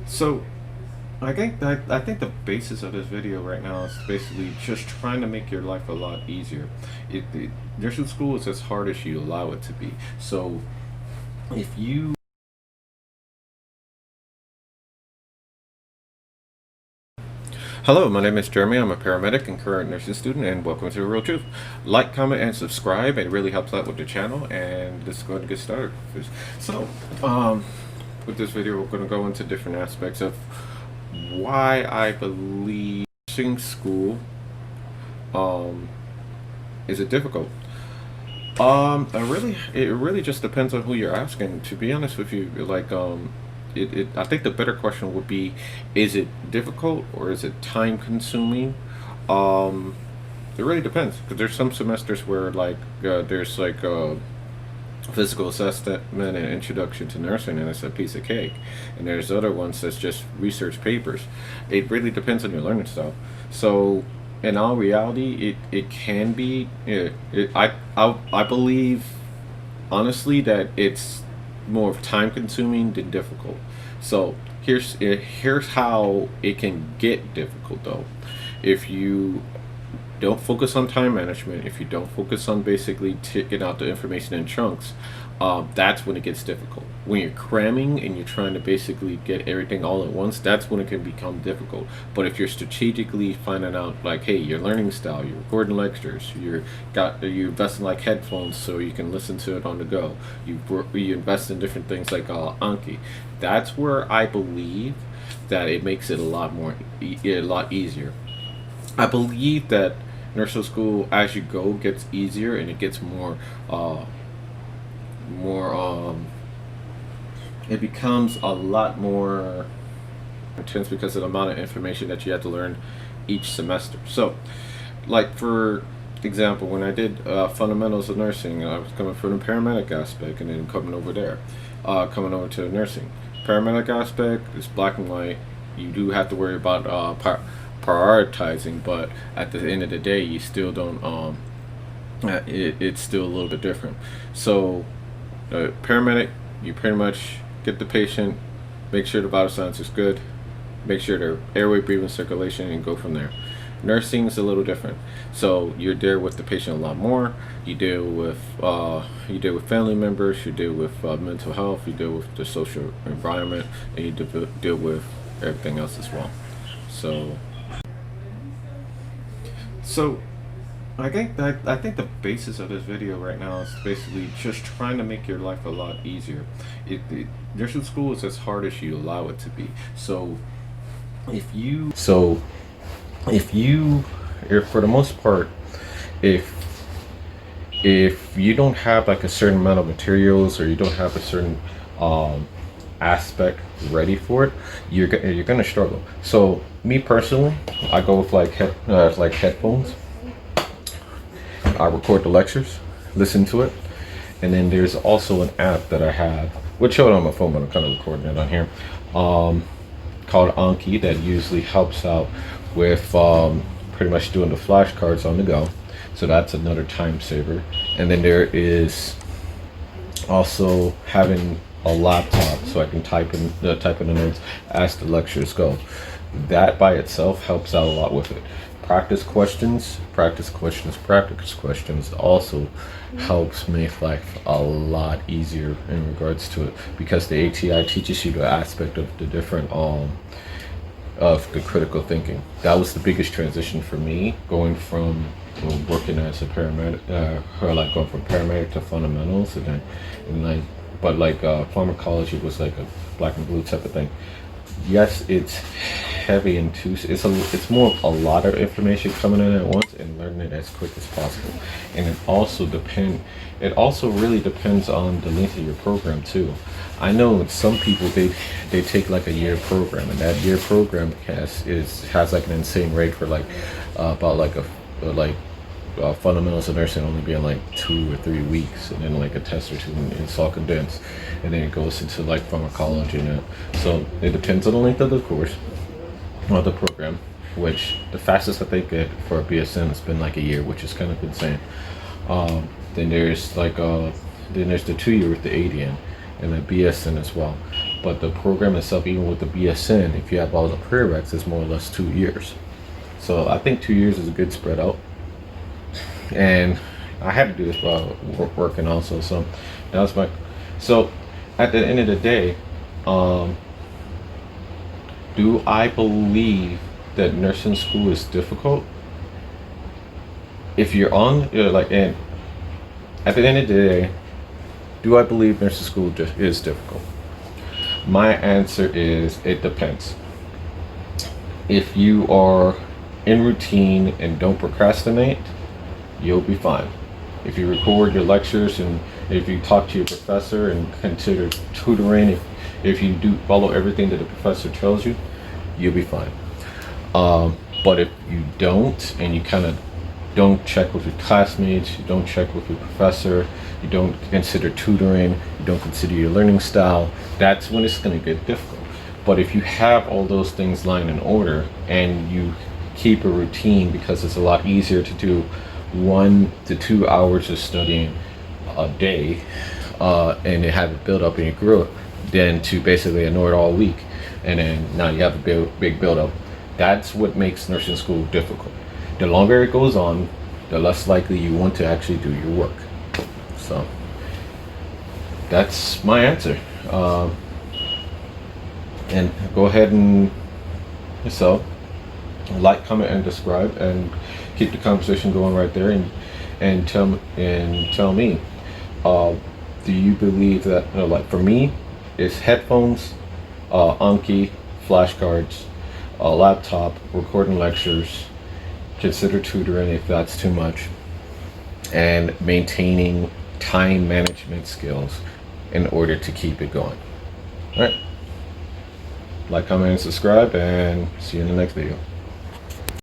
So I think the basis of this video right now is basically just trying to make your life a lot easier. Nursing school is as hard as you allow it to be. So if you Hello, my name is Jeremy. I'm a paramedic and current nursing student, and welcome to The Real Truth. Like, comment, and subscribe. It really helps out with the channel, and let's go ahead and get started. So, with this video, we're going to go into different aspects of why I believe nursing school is it difficult. It really just depends on who you're asking. To be honest with you, I think the better question would be, is it difficult or is it time consuming? Um, it really depends because there's some semesters where there's physical assessment and introduction to nursing, and it's a piece of cake. And there's other ones that's just research papers. It really depends on your learning style. So, in all reality, it can be. I believe honestly that it's more of time consuming than difficult. So here's how it can get difficult though. If you don't focus on time management, if you don't focus on basically taking out the information in chunks, that's when it gets difficult. When you're cramming and you're trying to basically get everything all at once, that's when it can become difficult. But if you're strategically finding out, like, hey, your learning style, you're recording lectures, you invest in like headphones so you can listen to it on the go. You invest in different things like Anki. That's where I believe that it makes it a lot easier. I believe that nursing school, as you go, gets easier and it gets more it becomes a lot more intense because of the amount of information that you have to learn each semester. So, like for example, when I did fundamentals of nursing, I was coming from the paramedic aspect and then coming over to the nursing. Paramedic aspect is black and white. You do have to worry about prioritizing, but at the end of the day, you still don't. It's still a little bit different. So, paramedic, you pretty much get the patient, make sure the vital signs is good, make sure their airway, breathing, circulation, and go from there. Nursing is a little different. So you're there with the patient a lot more. You deal with family members. You deal with mental health. You deal with the social environment, and you deal with everything else as well. So so I think the basis of this video right now is basically just trying to make your life a lot easier. Nursing school is as hard as you allow it to be. So if you so if for the most part, if you don't have like a certain amount of materials or you don't have a certain um, aspect ready for it, you're gonna struggle. So me personally, I go with like headphones. I record the lectures, listen to it, and then there's also an app that I have, which showed on my phone, but I'm kind of recording it on here, um, called Anki, that usually helps out with pretty much doing the flashcards on the go. So that's another time saver. And then there is also having a laptop so I can type in the notes as the lectures go. That by itself helps out a lot with it. Practice questions also helps make life a lot easier in regards to it, because the ATI teaches you the aspect of the different of the critical thinking. That was the biggest transition for me, going from working as a paramedic, or like going from paramedic to fundamentals, and like, but like pharmacology was like a black and blue type of thing. Yes, it's heavy and too. It's more of a lot of information coming in at once and learning it as quick as possible. And It also really depends on the length of your program too. I know some people, they take like a year program, and that year program has like an insane rate for like about like like fundamentals of nursing only being like 2 or 3 weeks, and then like a test or two, and it's all condensed, and then it goes into like pharmacology and that. So it depends on the length of the course or the program, which the fastest that they get for a BSN has been like a year, which is kind of insane. Then there's the 2 year with the ADN and the BSN as well. but the program itself, even with the BSN, if you have all the prereqs, is more or less 2 years. So I think 2 years is a good spread out. And I had to do this while working also. So that was my. So at the end of the day, do I believe that nursing school is difficult? If you're on, and at the end of the day, do I believe nursing school is difficult? My answer is it depends. If you are in routine and don't procrastinate, you'll be fine. If you record your lectures and if you talk to your professor and consider tutoring, if you do follow everything that the professor tells you, you'll be fine. But if you don't, and you kind of don't check with your classmates, you don't check with your professor, you don't consider tutoring, you don't consider your learning style, that's when it's going to get difficult. But if you have all those things lined in order and you keep a routine, because it's a lot easier to do 1 to 2 hours of studying a day and have it build up in your group than to basically ignore it all week and then now you have a big build up. That's what makes nursing school difficult. The longer it goes on, the less likely you want to actually do your work. So that's my answer. And go ahead and like, comment, and subscribe, and keep the conversation going right there. And tell me, do you believe that, like for me, it's headphones, Anki, flashcards, a laptop, recording lectures, consider tutoring if that's too much, and maintaining time management skills in order to keep it going. All right. Like, comment, and subscribe, and see you in the next video.